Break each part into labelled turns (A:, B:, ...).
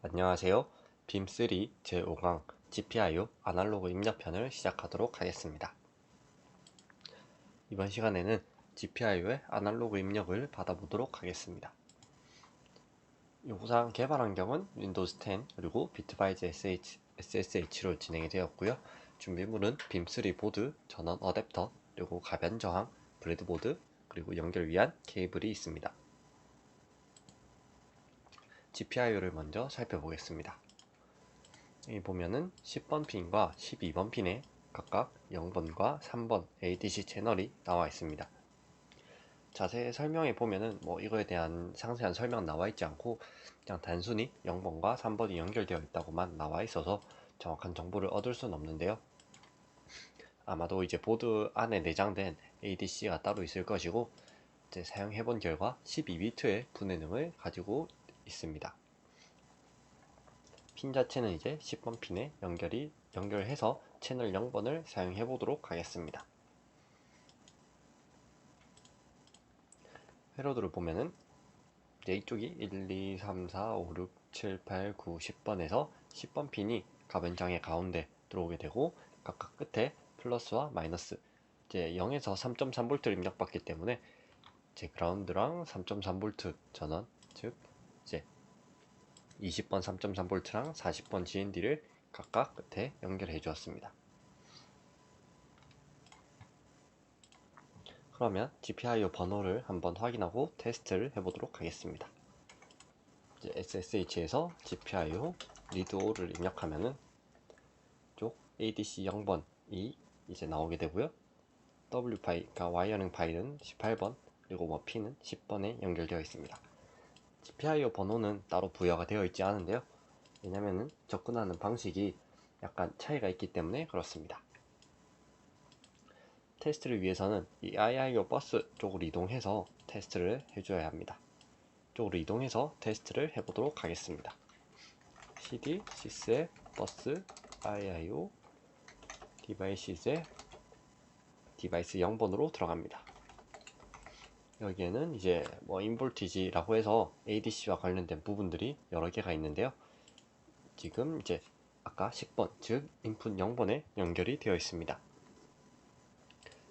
A: 안녕하세요. 빔3 제5강 GPIO 아날로그 입력편을 시작하도록 하겠습니다. 이번 시간에는 GPIO의 아날로그 입력을 받아보도록 하겠습니다. 우선 개발 환경은 윈도우즈 10 그리고 비트바이즈 SSH로 진행이 되었고요. 준비물은 빔3 보드, 전원 어댑터, 그리고 가변 저항, 브레드보드, 그리고 연결 위한 케이블이 있습니다. GPIO를 먼저 살펴보겠습니다. 여기 보면은 10번 핀과 12번 핀에 각각 0번과 3번 ADC 채널이 나와 있습니다. 자세히 설명해 보면은 이거에 대한 상세한 설명 나와 있지 않고 그냥 단순히 0번과 3번이 연결되어 있다고만 나와 있어서 정확한 정보를 얻을 수는 없는데요. 아마도 이제 보드 안에 내장된 ADC가 따로 있을 것이고 이제 사용해 본 결과 12비트의 분해능을 가지고 있습니다. 핀 자체는 이제 10번 핀에 연결해서 채널 0번을 사용해 보도록 하겠습니다. 회로들을 보면은 이제 이쪽이 1, 2, 3, 4, 5, 6, 7, 8, 9, 10번에서 10번 핀이 가변장의 가운데 들어오게 되고 각각 끝에 플러스와 마이너스 이제 0에서 3.3V를 입력받기 때문에 이제 그라운드랑 3.3V 전원 즉 이제 20번 3.3V랑 40번 GND를 각각 끝에 연결해 주었습니다. 그러면 GPIO 번호를 한번 확인하고 테스트를 해보도록 하겠습니다. 이제 SSH에서 GPIO read-all을 입력하면은 쪽 ADC 0번이 이제 나오게 되고요. W 파일, 그러니까 와이어링 파일은 18번, 그리고 핀은 10번에 연결되어 있습니다. GPIO 번호는 따로 부여가 되어 있지 않은데요. 왜냐면은 접근하는 방식이 약간 차이가 있기 때문에 그렇습니다. 테스트를 위해서는 이 IIO 버스 쪽으로 이동해서 테스트를 해줘야 합니다. 쪽으로 이동해서 테스트를 해보도록 하겠습니다. cd sys의 버스 IIO 디바이스의 디바이스 0번으로 들어갑니다. 여기에는 이제 인볼티지라고 해서 ADC와 관련된 부분들이 여러 개가 있는데요. 지금 이제 아까 10번 즉 인풋 0번에 연결이 되어 있습니다.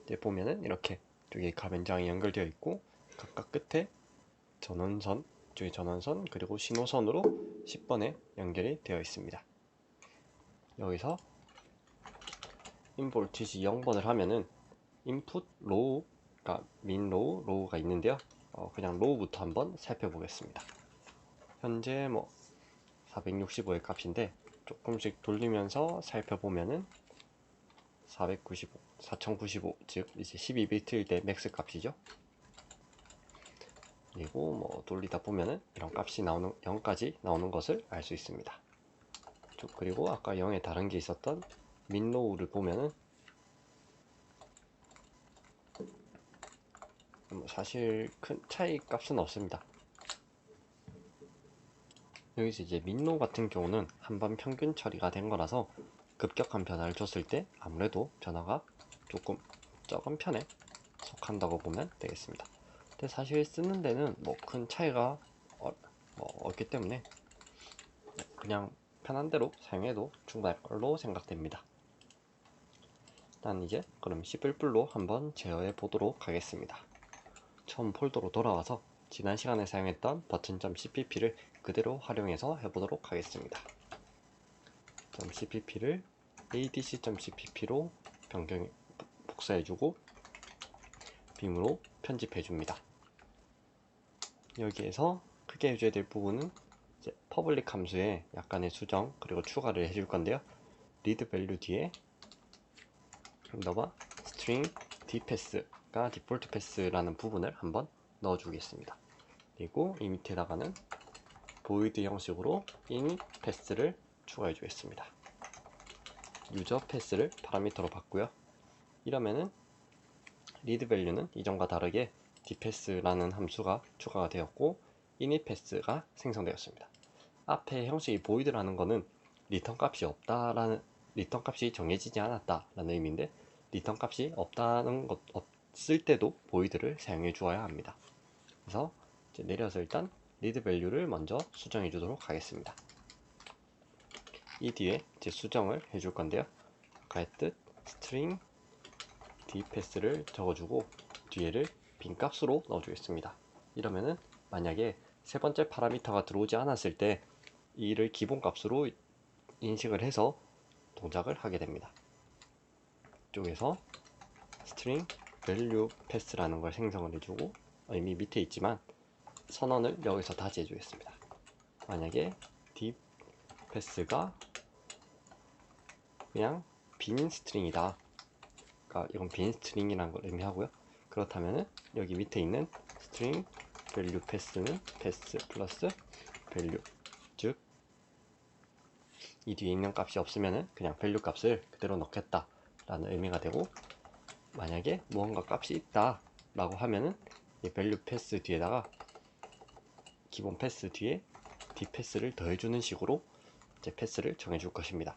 A: 이제 보면은 이렇게 이쪽에 가변장이 연결되어 있고 각각 끝에 전원선, 이쪽에 전원선 그리고 신호선으로 10번에 연결이 되어 있습니다. 여기서 인볼티지 0번을 하면은 인풋 로우, 그러니까 민 로우, 로우가 있는데요. 그냥 로우부터 한번 살펴보겠습니다. 현재 465의 값인데 조금씩 돌리면서 살펴보면은 495, 4095, 즉 이제 12비트일 때 맥스 값이죠. 그리고 돌리다 보면은 이런 값이 나오는 0까지 나오는 것을 알 수 있습니다. 그리고 아까 0에 다른 게 있었던 민로우를 보면은 사실 큰 차이 값은 없습니다. 여기서 이제 민로우 같은 경우는 한번 평균 처리가 된 거라서 급격한 변화를 줬을 때 아무래도 변화가 조금 적은 편에 속한다고 보면 되겠습니다. 근데 사실 쓰는 데는 큰 차이가 없기 때문에 그냥 편한 대로 사용해도 충분할 걸로 생각됩니다. 일단 이제 그럼 11불로 한번 제어해 보도록 하겠습니다. 처음 폴더로 돌아와서 지난 시간에 사용했던 버튼.cpp를 그대로 활용해서 해보도록 하겠습니다. .cpp를 adc.cpp로 복사해주고 빔으로 편집해줍니다. 여기에서 크게 해줘야 될 부분은 이제 퍼블릭 함수에 약간의 수정 그리고 추가를 해줄 건데요. read value 뒤에 너와 string dpass가 디폴트 패스라는 부분을 한번 넣어주겠습니다. 그리고 이 밑에다가는 void 형식으로 init pass를 추가해 주겠습니다. 유저 패스를 파라미터로 바꾸요. 이러면은 read value는 이전과 다르게 dpass라는 함수가 추가가 되었고 init pass가 생성되었습니다. 앞에 형식이 void라는 거는 리턴 값이 없다라는 리턴 값이 정해지지 않았다라는 의미인데 리턴 값이 없을 때도 void를 사용해 주어야 합니다. 그래서 이제 내려서 일단 read value를 먼저 수정해 주도록 하겠습니다. 이 뒤에 이제 수정을 해줄 건데요. 아까 했듯 string dpass를 적어주고 뒤에를 빈 값으로 넣어주겠습니다. 이러면은 만약에 세 번째 파라미터가 들어오지 않았을 때 이를 기본 값으로 인식을 해서 동작을 하게 됩니다. 이쪽에서 string value pass라는 걸 생성을 해주고 이미 밑에 있지만 선언을 여기서 다시 해주겠습니다. 만약에 dpass가 그냥 빈 스트링이다. 그러니까 이건 빈 스트링이라는 걸 의미하고요. 그렇다면은 여기 밑에 있는 string value pass는 pass 플러스 value, 즉 이 뒤에 있는 값이 없으면은 그냥 value 값을 그대로 넣겠다 라는 의미가 되고, 만약에 무언가 값이 있다 라고 하면은 이 value pass 뒤에다가 기본 패스 뒤에 dpass를 더해주는 식으로 이제 패스를 정해줄 것입니다.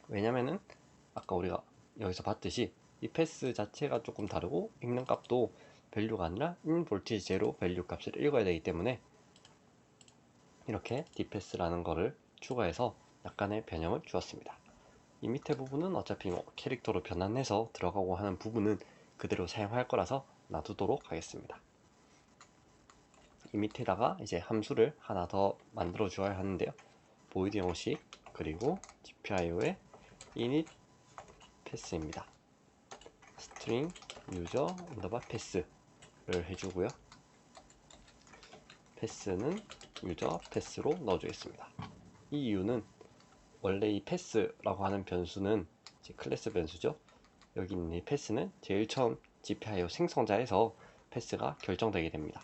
A: 왜냐면은 아까 우리가 여기서 봤듯이 이 패스 자체가 조금 다르고 읽는 값도 value가 아니라 in voltage 제로 value 값을 읽어야 되기 때문에 이렇게 dpass라는 거를 추가해서 약간의 변형을 주었습니다. 이 밑에 부분은 어차피 캐릭터로 변환해서 들어가고 하는 부분은 그대로 사용할 거라서 놔두도록 하겠습니다. 이 밑에다가 이제 함수를 하나 더 만들어 주어야 하는데요. void 형식 그리고 GPIO의 init pass입니다. string user underbar pass를 해주고요. pass는 user pass로 넣어주겠습니다. 이 이유는 원래 이 pass라고 하는 변수는 클래스 변수죠. 여기 있는 이 pass는 제일 처음 GPIO 생성자에서 pass가 결정되게 됩니다.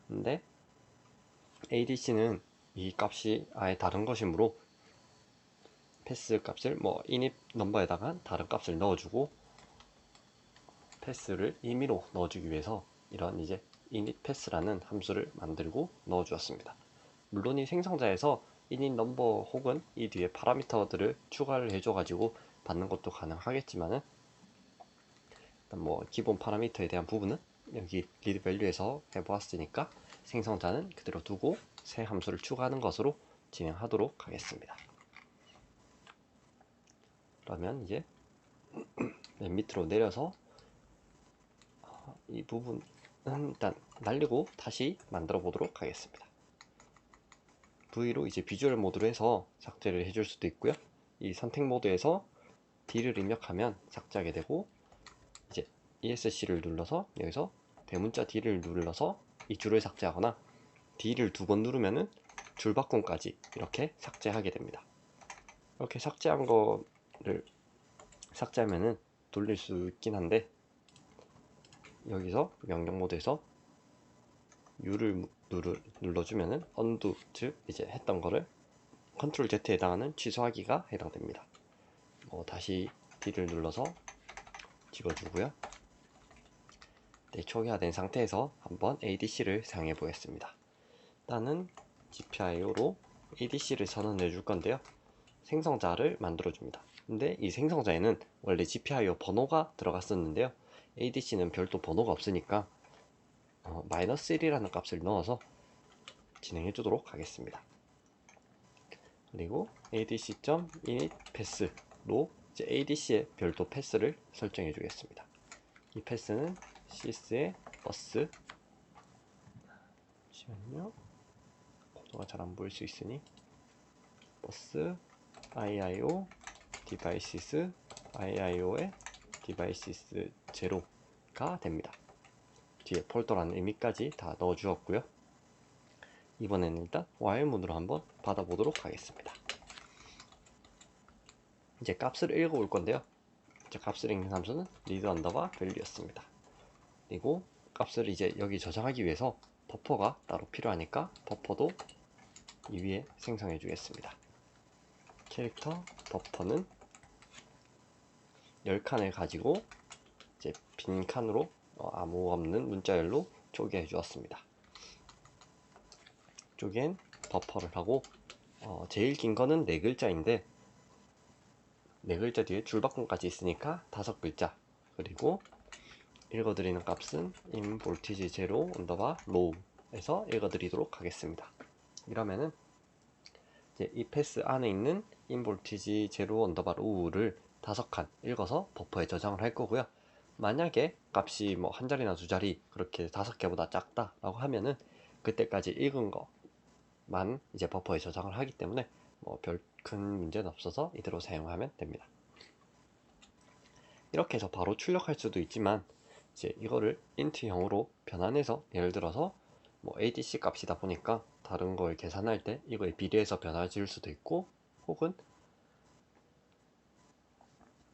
A: 근데 ADC는 이 값이 아예 다른 것이므로 패스 값을 init 넘버에다가 다른 값을 넣어주고 패스를 임의로 넣어주기 위해서 이런 이제 init pass라는 함수를 만들고 넣어주었습니다. 물론 이 생성자에서 init 넘버 혹은 이 뒤에 파라미터들을 추가를 해줘가지고 받는 것도 가능하겠지만은 일단 기본 파라미터에 대한 부분은 여기 read value에서 해보았으니까 생성자는 그대로 두고 새 함수를 추가하는 것으로 진행하도록 하겠습니다. 그러면 이제 맨 밑으로 내려서 이 부분은 일단 날리고 다시 만들어 보도록 하겠습니다. V로 이제 비주얼 모드로 해서 삭제를 해줄 수도 있고요. 이 선택 모드에서 D를 입력하면 삭제하게 되고, 이제 ESC를 눌러서 여기서 대문자 D를 눌러서 이 줄을 삭제하거나 D를 2번 누르면은 줄바꿈까지 이렇게 삭제하게 됩니다. 이렇게 삭제한 거를 삭제하면은 돌릴 수 있긴 한데, 여기서 명령 모드에서 U를 눌러주면은 undo, 즉 이제 했던 거를 Ctrl Z에 해당하는 취소하기가 해당됩니다. 다시 D를 눌러서 집어주고요. 네, 초기화된 상태에서 한번 ADC를 사용해 보겠습니다. 일단은 GPIO로 ADC를 선언해 줄 건데요. 생성자를 만들어 줍니다. 근데 이 생성자에는 원래 GPIO 번호가 들어갔었는데요. ADC는 별도 번호가 없으니까 -1이라는 값을 넣어서 진행해 주도록 하겠습니다. 그리고 adc.init pass로 이제 ADC의 별도 패스를 설정해 주겠습니다. 이 패스는 sys의 bus, 잠시만요, 코드가 잘 안 보일 수 있으니 bus iio devices iio의 devices 0가 됩니다. 뒤에 폴더라는 의미까지 다 넣어 주었고요. 이번에는 일단 while 문으로 한번 받아보도록 하겠습니다. 이제 값을 읽어 올 건데요. 이제 값을 읽는 함수는 read underbar value였습니다. 그리고 값을 이제 여기 저장하기 위해서 버퍼가 따로 필요하니까 버퍼도 이 위에 생성해 주겠습니다. 캐릭터 버퍼는 10칸을 가지고 이제 빈 칸으로 아무 없는 문자열로 쪼개해 주었습니다. 쪼갠 버퍼를 하고 제일 긴 거는 4글자인데 4글자 뒤에 줄바꿈까지 있으니까 5글자, 그리고 읽어드리는 값은 in voltage 0 underbar low 에서 읽어드리도록 하겠습니다. 이러면은 이제 이 패스 안에 있는 인볼티지 제로 언더바 로우를 5칸 읽어서 버퍼에 저장을 할 거고요. 만약에 값이 뭐 한 자리나 두 자리 그렇게 5개보다 작다 라고 하면은 그때까지 읽은 거만 이제 버퍼에 저장을 하기 때문에 뭐 별 큰 문제는 없어서 이대로 사용하면 됩니다. 이렇게 해서 바로 출력할 수도 있지만 이제 이거를 int형으로 변환해서, 예를 들어서 뭐 ADC 값이다 보니까 다른 걸 계산할 때 이거에 비례해서 변화를 지을 수도 있고, 혹은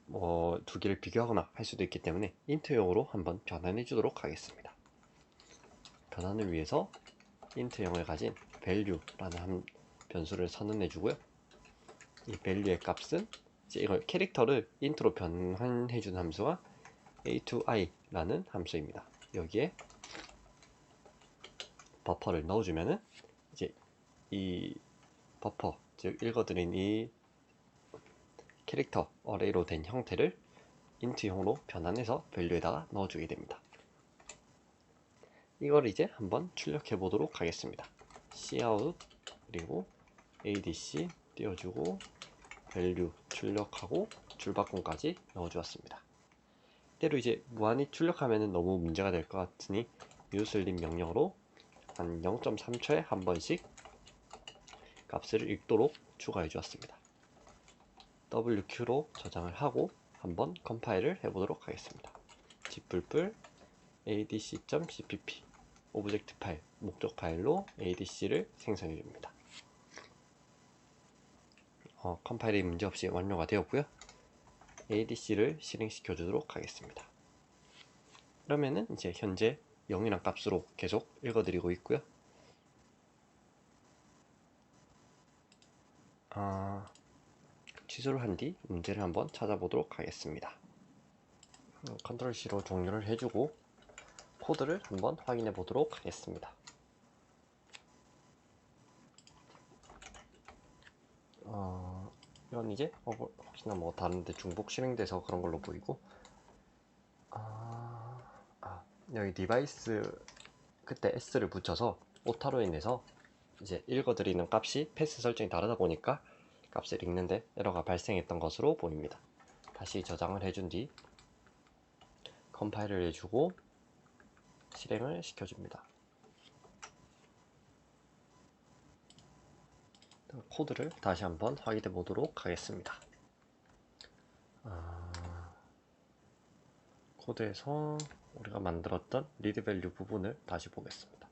A: 뭐 두 개를 비교하거나 할 수도 있기 때문에 int형으로 한번 변환해 주도록 하겠습니다. 변환을 위해서 int형을 가진 value라는 한 변수를 선언해 주고요. 이 value의 값은 이제 이걸 캐릭터를 int로 변환해 주는 함수가 a2i라는 함수입니다. 여기에 버퍼를 넣어주면은 이제 이 버퍼, 즉 읽어드린 이 캐릭터 어레이로 된 형태를 int형으로 변환해서 밸류에다가 넣어주게 됩니다. 이걸 이제 한번 출력해 보도록 하겠습니다. cout 그리고 adc 띄워주고 밸류 출력하고 줄바꿈까지 넣어주었습니다. 이대로 이제 무한히 출력하면 너무 문제가 될 것 같으니 userlim 명령으로 한 0.3초에 한 번씩 값을 읽도록 추가해 주었습니다. wq로 저장을 하고 한번 컴파일을 해보도록 하겠습니다. g불 adc.cpp 오브젝트 파일, 목적 파일로 adc를 생성해 줍니다. 컴파일이 문제없이 완료가 되었고요. adc를 실행시켜 주도록 하겠습니다. 그러면은 이제 현재 0이란 값으로 계속 읽어드리고 있고요. 취소를 한 뒤 문제를 한번 찾아보도록 하겠습니다. 컨트롤 C로 종료를 해주고 코드를 한번 확인해 보도록 하겠습니다. 이건 이제 혹시나 뭐 다른데 중복 실행돼서 그런 걸로 보이고, 여기 디바이스 그때 s를 붙여서 오타로 인해서 이제 읽어드리는 값이 패스 설정이 다르다 보니까 값을 읽는데 에러가 발생했던 것으로 보입니다. 다시 저장을 해준 뒤 컴파일을 해주고 실행을 시켜줍니다. 코드를 다시 한번 확인해 보도록 하겠습니다. 코드에서 우리가 만들었던 리드 밸류 부분을 다시 보겠습니다.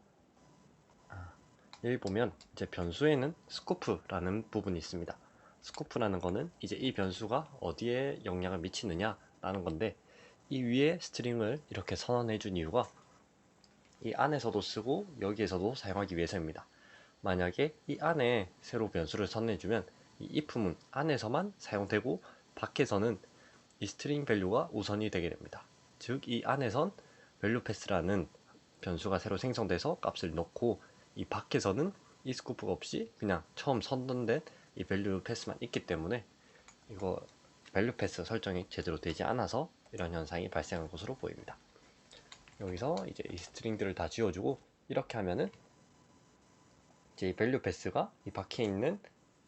A: 여기 보면 이제 변수에는 스코프라는 부분이 있습니다. 스코프라는 거는 이제 이 변수가 어디에 영향을 미치느냐 라는 건데, 이 위에 스트링을 이렇게 선언해 준 이유가 이 안에서도 쓰고 여기에서도 사용하기 위해서입니다. 만약에 이 안에 새로 변수를 선언해 주면 이 if문 안에서만 사용되고 밖에서는 이 스트링 밸류가 우선이 되게 됩니다. 즉 이 안에선 밸류 패스라는 변수가 새로 생성돼서 값을 넣고, 이 밖에서는 이 스코프가 없이 그냥 처음 선언된 이 밸류 패스만 있기 때문에 이거 밸류 패스 설정이 제대로 되지 않아서 이런 현상이 발생한 것으로 보입니다. 여기서 이제 이 스트링들을 다 지워주고 이렇게 하면은 이제 이 밸류 패스가 이 밖에 있는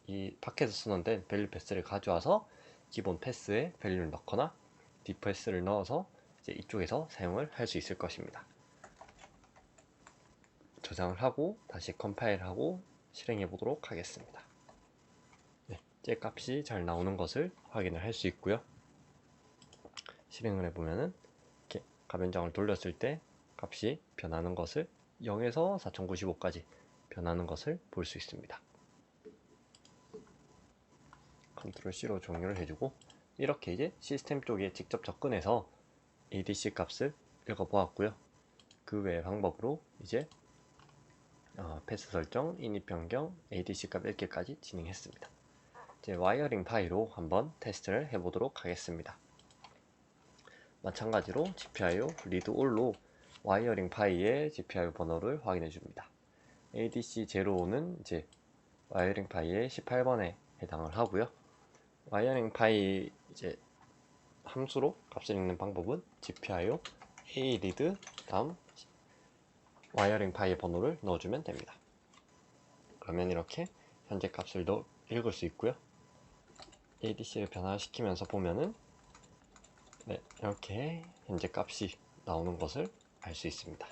A: 이 밖에서 선언된 밸류 패스를 가져와서 기본 패스에 밸류를 넣거나 디패스를 넣어서 이제 이쪽에서 사용을 할 수 있을 것입니다. 저장을 하고 다시 컴파일하고 실행해 보도록 하겠습니다. 네, 제 값이 잘 나오는 것을 확인을 할 수 있고요. 실행을 해보면은 이렇게 가변장을 돌렸을 때 값이 변하는 것을 0에서 4095까지 변하는 것을 볼 수 있습니다. 컨트롤 C로 종료를 해주고 이렇게 이제 시스템 쪽에 직접 접근해서 ADC 값을 읽어보았고요. 그 외의 방법으로 이제 패스 설정, 이닛 변경, ADC 값 읽기까지 진행했습니다. 이제 와이어링 파이로 한번 테스트를 해보도록 하겠습니다. 마찬가지로 GPIO read all로 와이어링 파이의 GPIO 번호를 확인해 줍니다. ADC05는 이제 와이어링 파이의 18번에 해당을 하고요. 와이어링 파이 이제 함수로 값을 읽는 방법은 GPIO aread 다음 와이어링 파이의 번호를 넣어주면 됩니다. 그러면 이렇게 현재 값을 읽을 수 있고요. ADC를 변화시키면서 보면은 네, 이렇게 현재 값이 나오는 것을 알 수 있습니다.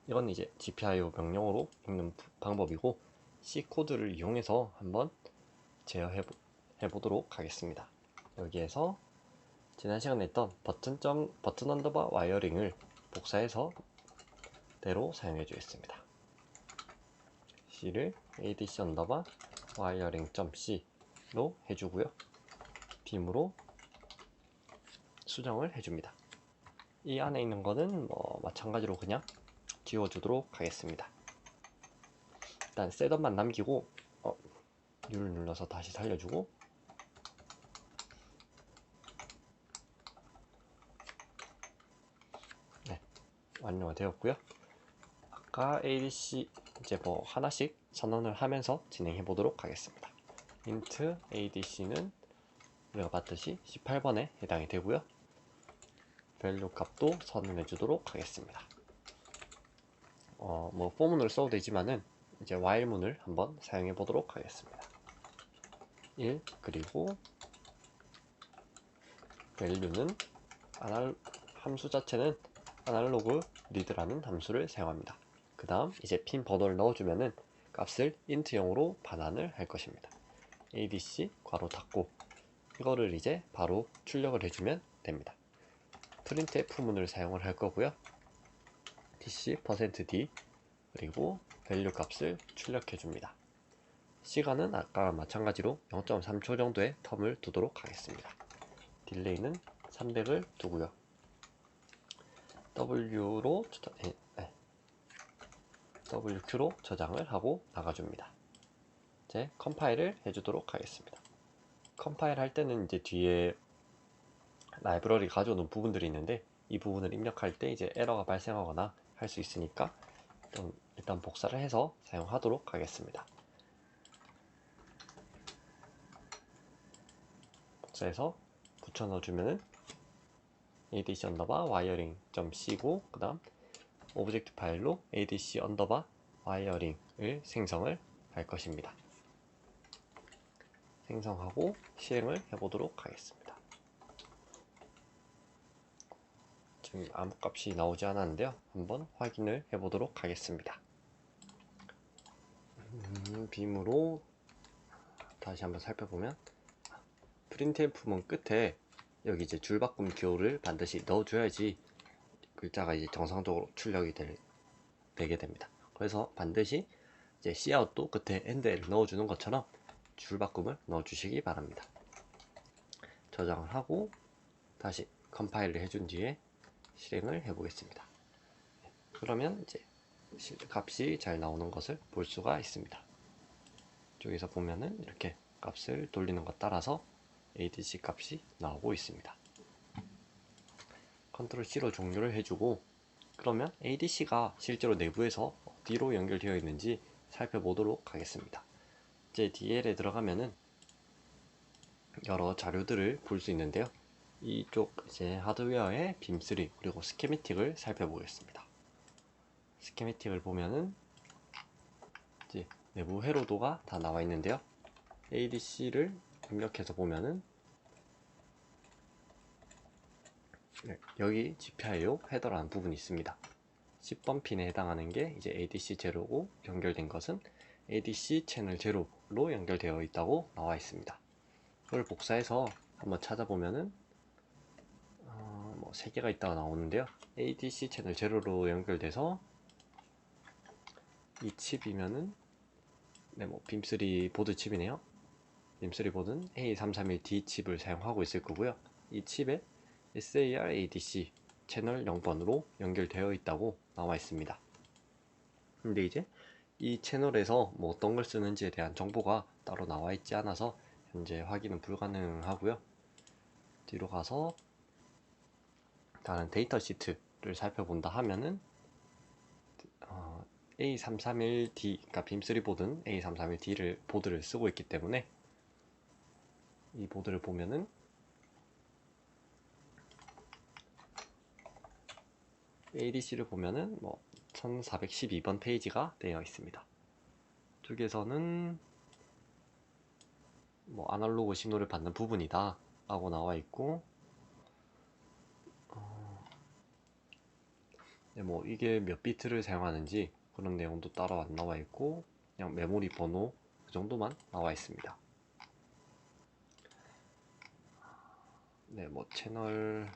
A: 이건 이제 GPIO 명령어로 읽는 방법이고, C 코드를 이용해서 한번 제어해 보도록 하겠습니다. 여기에서 지난 시간에 했던 버튼 언더바 와이어링을 복사해서 대로 사용해 주겠습니다. C를 ADC 언더바 와이어링.C로 해주고요. 빔으로 수정을 해줍니다. 이 안에 있는 거는 마찬가지로 그냥 지워주도록 하겠습니다. 일단 셋업만 남기고 U를 눌러서 다시 살려주고, 네, 완료가 되었고요. 아까 ADC 이제 하나씩 선언을 하면서 진행해 보도록 하겠습니다. int ADC는 우리가 봤듯이 18번에 해당이 되고요. value 값도 선언해 주도록 하겠습니다. 포문을 써도 되지만은 이제 while문을 한번 사용해 보도록 하겠습니다. 1 그리고 value는 함수 자체는 아날로그 리드라는 함수를 사용합니다. 그 다음 이제 핀 번호를 넣어주면은 값을 int형으로 반환을 할 것입니다. adc 괄호 닫고 이거를 이제 바로 출력을 해주면 됩니다. printf 문을 사용을 할 거고요. dc%d 그리고 value 값을 출력해 줍니다. 시간은 아까와 마찬가지로 0.3초 정도의 텀을 두도록 하겠습니다. 딜레이는 300을 두고요. WQ로 저장을 하고 나가줍니다. 이제 컴파일을 해주도록 하겠습니다. 컴파일 할 때는 이제 뒤에 라이브러리 가져오는 부분들이 있는데, 이 부분을 입력할 때 이제 에러가 발생하거나 할 수 있으니까 일단 복사를 해서 사용하도록 하겠습니다. 복사해서 붙여 넣어주면은 adc 언더바 wiring.c고 그 다음 오브젝트 파일로 adc 언더바 wiring을 생성을 할 것입니다. 생성하고 실행을 해보도록 하겠습니다. 지금 아무 값이 나오지 않았는데요. 한번 확인을 해보도록 하겠습니다. 빔으로 다시 한번 살펴보면 printf문 끝에 여기 이제 줄바꿈 기호를 반드시 넣어줘야지 글자가 이제 정상적으로 출력이 되게 됩니다. 그래서 반드시 이제 cout도 끝에 end를 넣어주는 것처럼 줄바꿈을 넣어주시기 바랍니다. 저장을 하고 다시 컴파일을 해준 뒤에 실행을 해보겠습니다. 그러면 이제 값이 잘 나오는 것을 볼 수가 있습니다. 이쪽에서 보면은 이렇게 값을 돌리는 것 따라서 ADC 값이 나오고 있습니다. 컨트롤 C로 종료를 해주고, 그러면 ADC가 실제로 내부에서 어디로 연결되어 있는지 살펴보도록 하겠습니다. 이제 DL에 들어가면은 여러 자료들을 볼 수 있는데요. 이쪽 이제 하드웨어의 빔3 그리고 스케매틱을 살펴보겠습니다. 스케매틱을 보면은 이제 내부 회로도가 다 나와 있는데요. ADC를 입력해서 보면은 여기 GPIO 헤더라는 부분이 있습니다. 10번 핀에 해당하는 게 이제 ADC 제로고, 연결된 것은 ADC 채널 제로로 연결되어 있다고 나와 있습니다. 이걸 복사해서 한번 찾아보면은 3개가 있다고 나오는데요. ADC 채널 제로로 연결돼서 이 칩이면은 빔3 보드 칩이네요. 빔3 보드는 A331D 칩을 사용하고 있을 거고요. 이 칩에 SAR ADC 채널 0번으로 연결되어 있다고 나와 있습니다. 근데 이제 이 채널에서 어떤 걸 쓰는지에 대한 정보가 따로 나와 있지 않아서 현재 확인은 불가능하고요. 뒤로 가서 다른 데이터 시트를 살펴본다 하면은 A331D, 그러니까 빔3 보드는 A331D 보드를 쓰고 있기 때문에 이 보드를 보면은 ADC를 보면은 1412번 페이지가 되어 있습니다. 이쪽에서는 뭐 아날로그 신호를 받는 부분이다 라고 나와 있고, 네, 뭐 이게 몇 비트를 사용하는지 그런 내용도 따로 안 나와 있고, 그냥 메모리 번호 그 정도만 나와 있습니다. 네, 뭐 채널에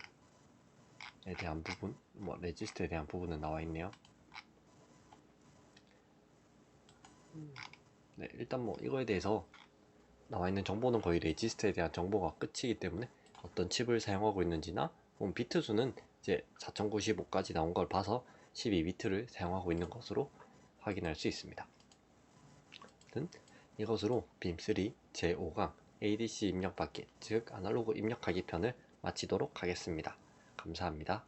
A: 대한 부분, 뭐 레지스터에 대한 부분은 나와 있네요. 네, 일단 뭐 이거에 대해서 나와 있는 정보는 거의 레지스터에 대한 정보가 끝이기 때문에 어떤 칩을 사용하고 있는지나 혹은 비트 수는 이제 4095까지 나온 걸 봐서 12비트를 사용하고 있는 것으로 확인할 수 있습니다. 이것으로 빔3 제5강 ADC 입력 받기, 즉 아날로그 입력하기 편을 마치도록 하겠습니다. 감사합니다.